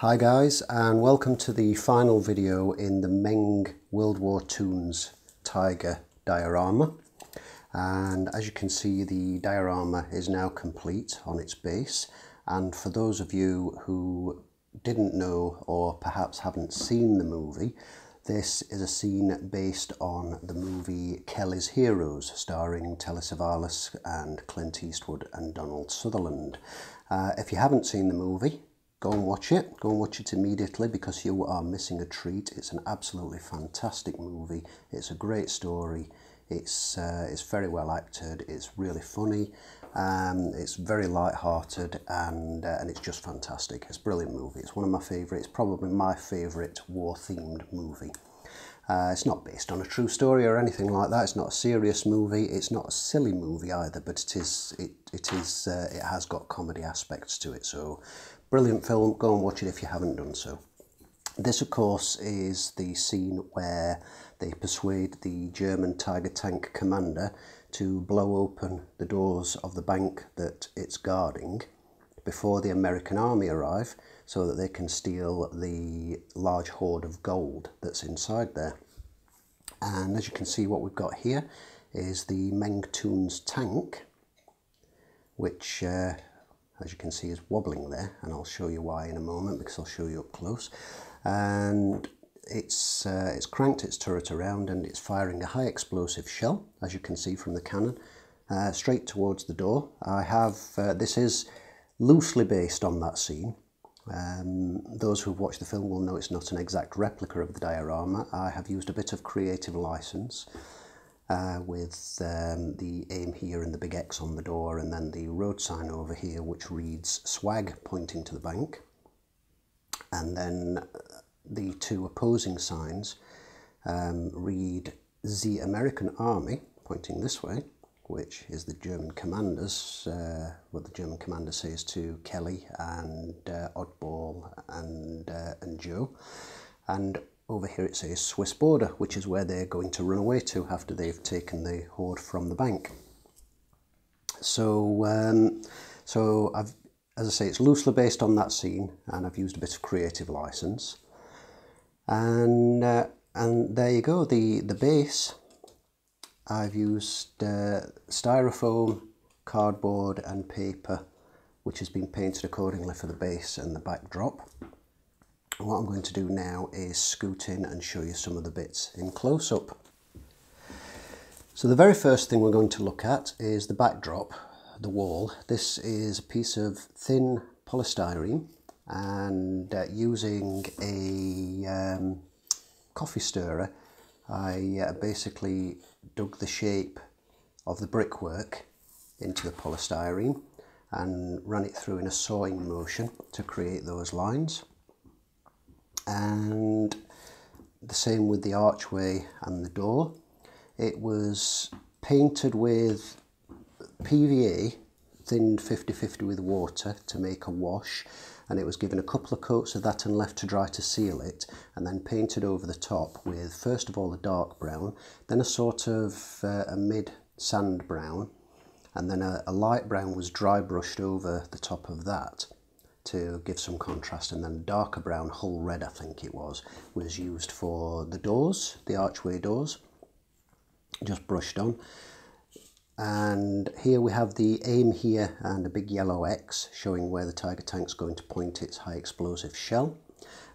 Hi guys, and welcome to the final video in the Meng World War Toons Tiger diorama. And as you can see, the diorama is now complete on its base, and for those of you who didn't know or perhaps haven't seen the movie, this is a scene based on the movie Kelly's Heroes, starring Telly Savalas and Clint Eastwood and Donald Sutherland. If you haven't seen the movie, go and watch it. Go and watch it immediately because you are missing a treat. It's an absolutely fantastic movie. It's a great story. It's very well acted. It's really funny. It's very light-hearted, and it's just fantastic. It's a brilliant movie. It's one of my favourites. Probably my favourite war-themed movie. It's not based on a true story or anything like that. It's not a serious movie. It's not a silly movie either, but it has got comedy aspects to it. So, brilliant film. Go and watch it if you haven't done so. This, of course, is the scene where they persuade the German Tiger tank commander to blow open the doors of the bank that it's guarding before the American army arrive, so that they can steal the large hoard of gold that's inside there. And as you can see, what we've got here is the Meng Toons tank, which as you can see is wobbling there, and I'll show you why in a moment because I'll show you up close. And it's cranked its turret around and it's firing a high explosive shell, as you can see from the cannon, straight towards the door. This is loosely based on that scene. Those who've watched the film will know it's not an exact replica of the diorama. I have used a bit of creative license with the aim here and the big X on the door, and then the road sign over here which reads swag pointing to the bank, and then the two opposing signs read the American Army pointing this way, which is the German commanders, what the German commander says to Kelly and Oddball and Joe. And over here it says Swiss border, which is where they're going to run away to after they've taken the hoard from the bank. So, as I say, it's loosely based on that scene, and I've used a bit of creative license. And there you go. The base, I've used styrofoam, cardboard and paper, which has been painted accordingly for the base and the backdrop. And what I'm going to do now is scoot in and show you some of the bits in close-up. So the very first thing we're going to look at is the backdrop, the wall. This is a piece of thin polystyrene, and using a coffee stirrer, I basically dug the shape of the brickwork into the polystyrene and ran it through in a sawing motion to create those lines. And the same with the archway and the door. It was painted with PVA, thinned 50-50 with water to make a wash, and it was given a couple of coats of that and left to dry to seal it, and then painted over the top with first of all a dark brown, then a sort of a mid sand brown, and then a light brown was dry brushed over the top of that to give some contrast, and then darker brown, hull red I think it was used for the doors, the archway doors, just brushed on. And here we have the aim here and a big yellow X showing where the Tiger tank's going to point its high explosive shell.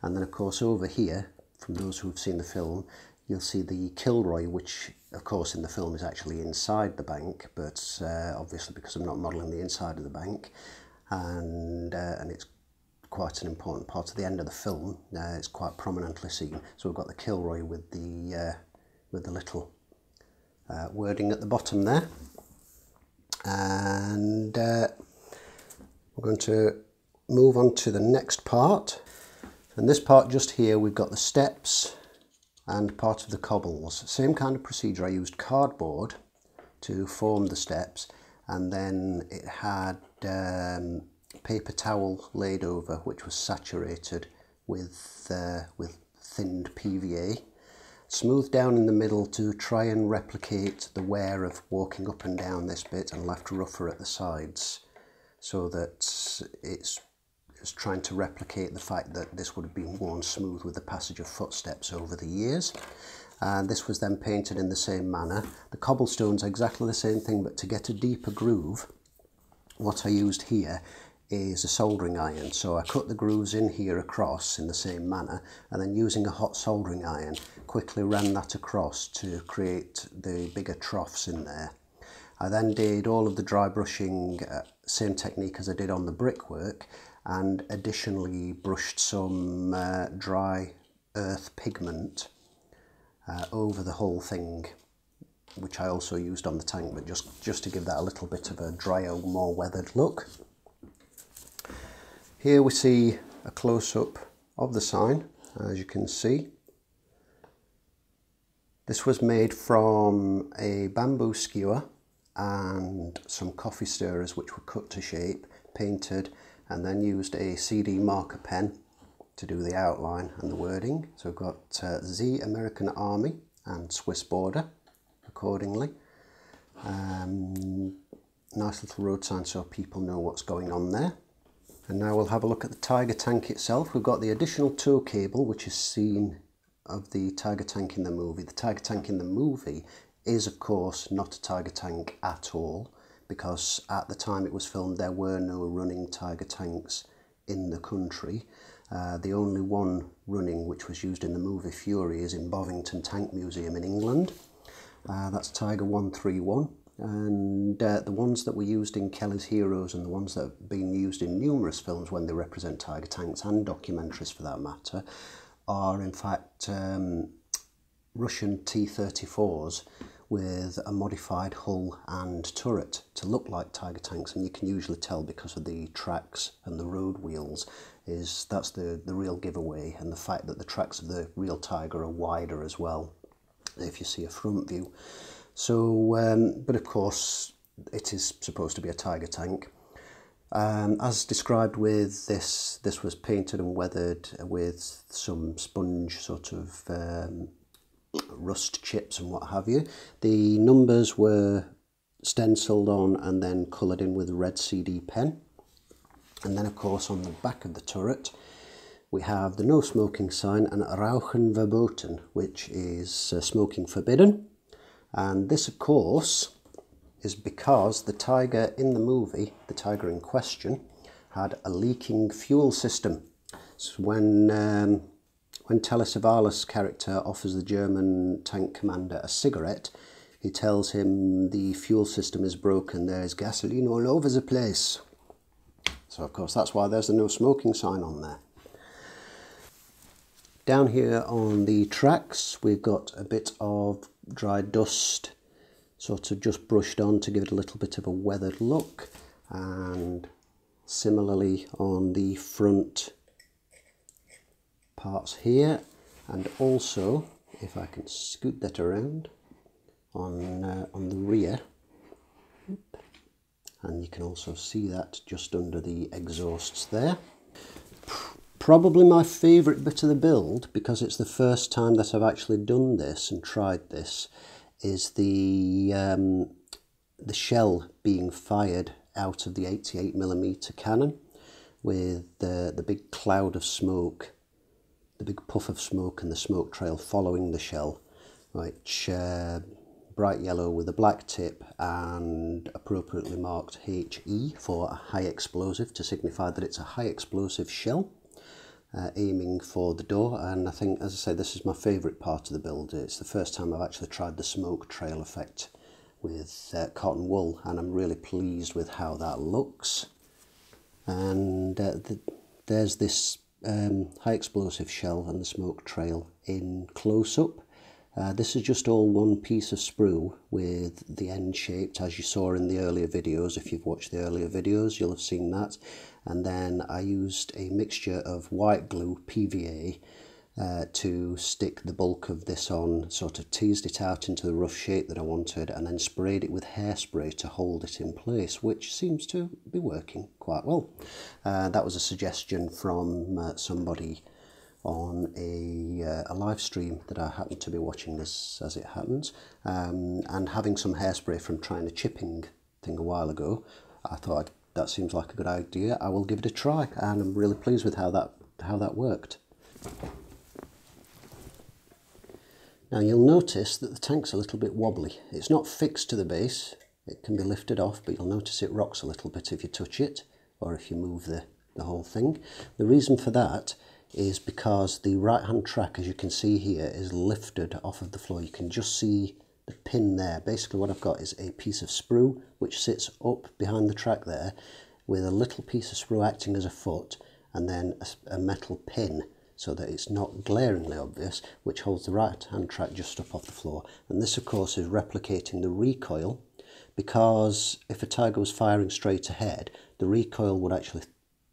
And then of course over here, from those who've seen the film, you'll see the Kilroy, which of course in the film is actually inside the bank, but obviously because I'm not modelling the inside of the bank, and it's quite an important part of the end of the film, it's quite prominently seen. So we've got the Kilroy with the little wording at the bottom there. And we're going to move on to the next part. And this part just here, we've got the steps and part of the cobbles. Same kind of procedure. I used cardboard to form the steps, and then it had paper towel laid over, which was saturated with thinned PVA, smoothed down in the middle to try and replicate the wear of walking up and down this bit, and left rougher at the sides so that it's is trying to replicate the fact that this would have been worn smooth with the passage of footsteps over the years. And this was then painted in the same manner. The cobblestone's exactly the same thing, but to get a deeper groove, what I used here is a soldering iron. So I cut the grooves in here across in the same manner, and then using a hot soldering iron quickly ran that across to create the bigger troughs in there. I then did all of the dry brushing, same technique as I did on the brickwork, and additionally brushed some dry earth pigment over the whole thing, which I also used on the tank, but just to give that a little bit of a drier, more weathered look. Here we see a close-up of the sign, as you can see. This was made from a bamboo skewer and some coffee stirrers which were cut to shape, painted, and then used a CD marker pen to do the outline and the wording. So we've got Z American Army and Swiss border accordingly. Nice little road sign so people know what's going on there. And now we'll have a look at the Tiger tank itself. We've got the additional tow cable which is seen of the Tiger tank in the movie. The Tiger tank in the movie is of course not a Tiger tank at all, because at the time it was filmed there were no running Tiger tanks in the country. The only one running which was used in the movie Fury is in Bovington Tank Museum in England. That's Tiger 131, and the ones that were used in Kelly's Heroes and the ones that have been used in numerous films when they represent Tiger tanks and documentaries for that matter are in fact Russian T-34s with a modified hull and turret to look like Tiger tanks, and you can usually tell because of the tracks and the road wheels. That's the real giveaway, and the fact that the tracks of the real Tiger are wider as well if you see a front view. So but of course it is supposed to be a Tiger tank. As described with this was painted and weathered with some sponge sort of rust chips and what have you. The numbers were stenciled on and then coloured in with a red CD pen. And then of course on the back of the turret we have the no smoking sign and Rauchen verboten, which is smoking forbidden. And this of course is because the Tiger in the movie, the Tiger in question, had a leaking fuel system. So when Telesavalas' character offers the German tank commander a cigarette, he tells him the fuel system is broken, there's gasoline all over the place. So of course that's why there's the no smoking sign on there. Down here on the tracks we've got a bit of dry dust sort of just brushed on to give it a little bit of a weathered look, and similarly on the front parts here, and also if I can scoot that around on the rear, and you can also see that just under the exhausts there. Probably my favourite bit of the build, because it's the first time that I've actually done this and tried this, is the shell being fired out of the 88mm cannon with the big cloud of smoke, the big puff of smoke and the smoke trail following the shell, which bright yellow with a black tip and appropriately marked HE for a high explosive to signify that it's a high explosive shell. Aiming for the door, and I think, as I say, this is my favourite part of the build. It's the first time I've actually tried the smoke trail effect with cotton wool, and I'm really pleased with how that looks. And there's this high explosive shell and the smoke trail in close-up. This is just all one piece of sprue with the end shaped, as you saw in the earlier videos. If you've watched the earlier videos, you'll have seen that. And then I used a mixture of white glue, PVA, to stick the bulk of this on, sort of teased it out into the rough shape that I wanted, and then sprayed it with hairspray to hold it in place, which seems to be working quite well. That was a suggestion from somebody on a live stream that I happened to be watching this as it happens, and having some hairspray from trying a chipping thing a while ago, I thought I'd that seems like a good idea. I will give it a try, and I'm really pleased with how that worked. Now you'll notice that the tank's a little bit wobbly. It's not fixed to the base. It can be lifted off, but you'll notice it rocks a little bit if you touch it, or if you move the whole thing. The reason for that is because the right hand track, as you can see here, is lifted off of the floor. You can just see the pin there. Basically what I've got is a piece of sprue which sits up behind the track there, with a little piece of sprue acting as a foot, and then a metal pin, so that it's not glaringly obvious, which holds the right hand track just up off the floor. And this of course is replicating the recoil, because if a tiger was firing straight ahead, the recoil would actually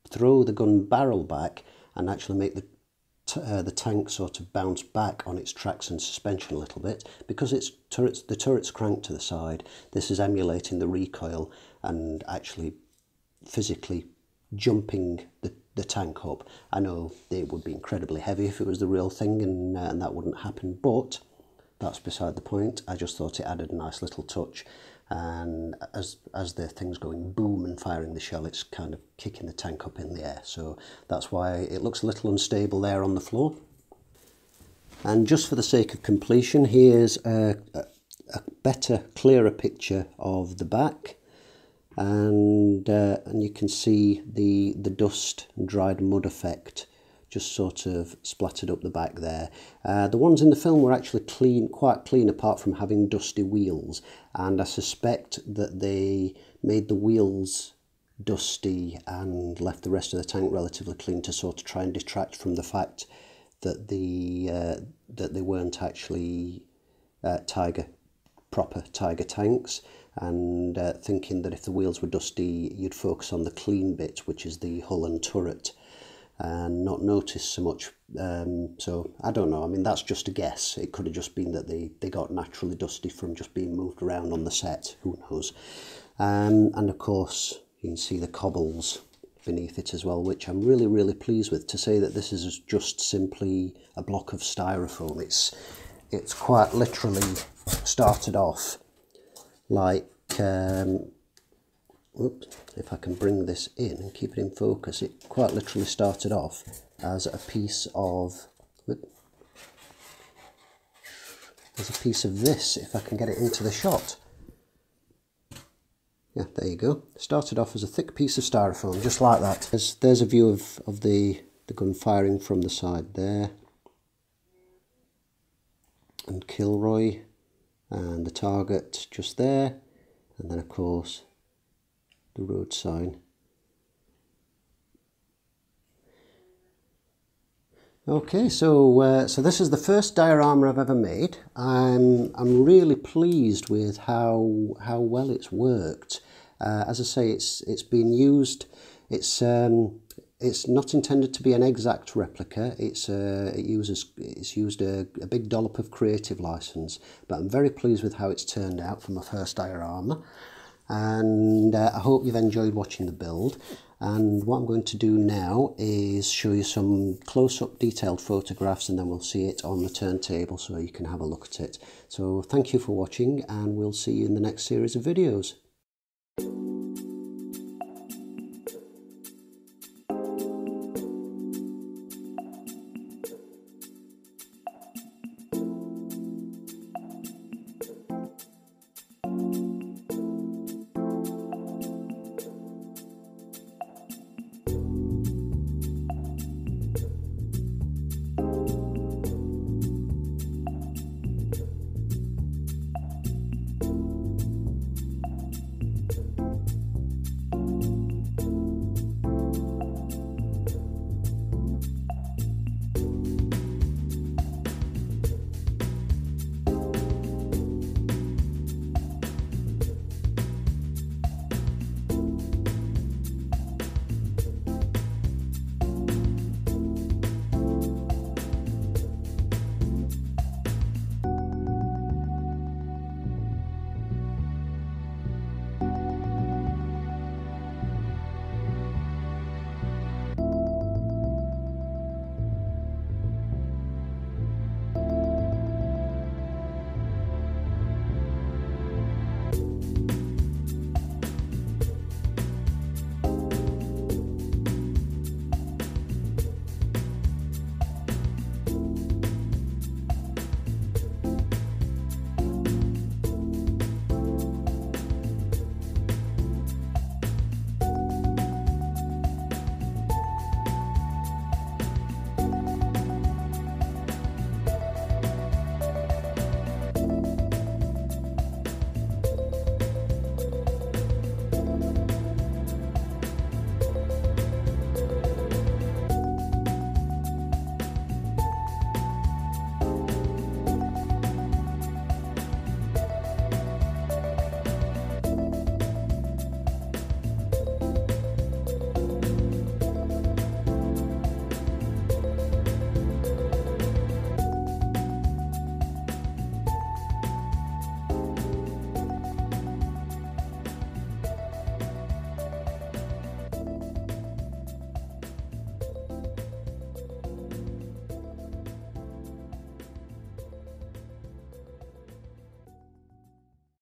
throw the gun barrel back and actually make the tank sort of bounce back on its tracks and suspension a little bit. Because the turret's cranked to the side, this is emulating the recoil and actually physically jumping the tank up. I know it would be incredibly heavy if it was the real thing, and that wouldn't happen, but that's beside the point. I just thought it added a nice little touch, and as the thing's going boom and firing the shell, it's kind of kicking the tank up in the air, so that's why it looks a little unstable there on the floor. And just for the sake of completion, here's a better, clearer picture of the back, and you can see the dust and dried mud effect just sort of splattered up the back there. The ones in the film were actually clean, quite clean, apart from having dusty wheels, and I suspect that they made the wheels dusty and left the rest of the tank relatively clean to sort of try and detract from the fact that that they weren't actually proper tiger tanks, and thinking that if the wheels were dusty you'd focus on the clean bit, which is the hull and turret, and not notice so much. So I don't know, I mean that's just a guess. It could have just been that they got naturally dusty from just being moved around on the set, who knows. And of course you can see the cobbles beneath it as well, which I'm really pleased with. To say that this is just simply a block of styrofoam, it's quite literally started off like oops, if I can bring this in and keep it in focus, it quite literally started off as a piece of this, if I can get it into the shot. Yeah, there you go. Started off as a thick piece of styrofoam, just like that. There's a view of the gun firing from the side there, and Kilroy and the target just there, and then of course the road sign. Okay, so this is the first diorama I've ever made. I'm really pleased with how well it's worked. As I say, it's been used. It's not intended to be an exact replica. It's used a big dollop of creative license, but I'm very pleased with how it's turned out for my first diorama. And I hope you've enjoyed watching the build. And what I'm going to do now is show you some close-up detailed photographs, and then we'll see it on the turntable so you can have a look at it. So thank you for watching, and we'll see you in the next series of videos.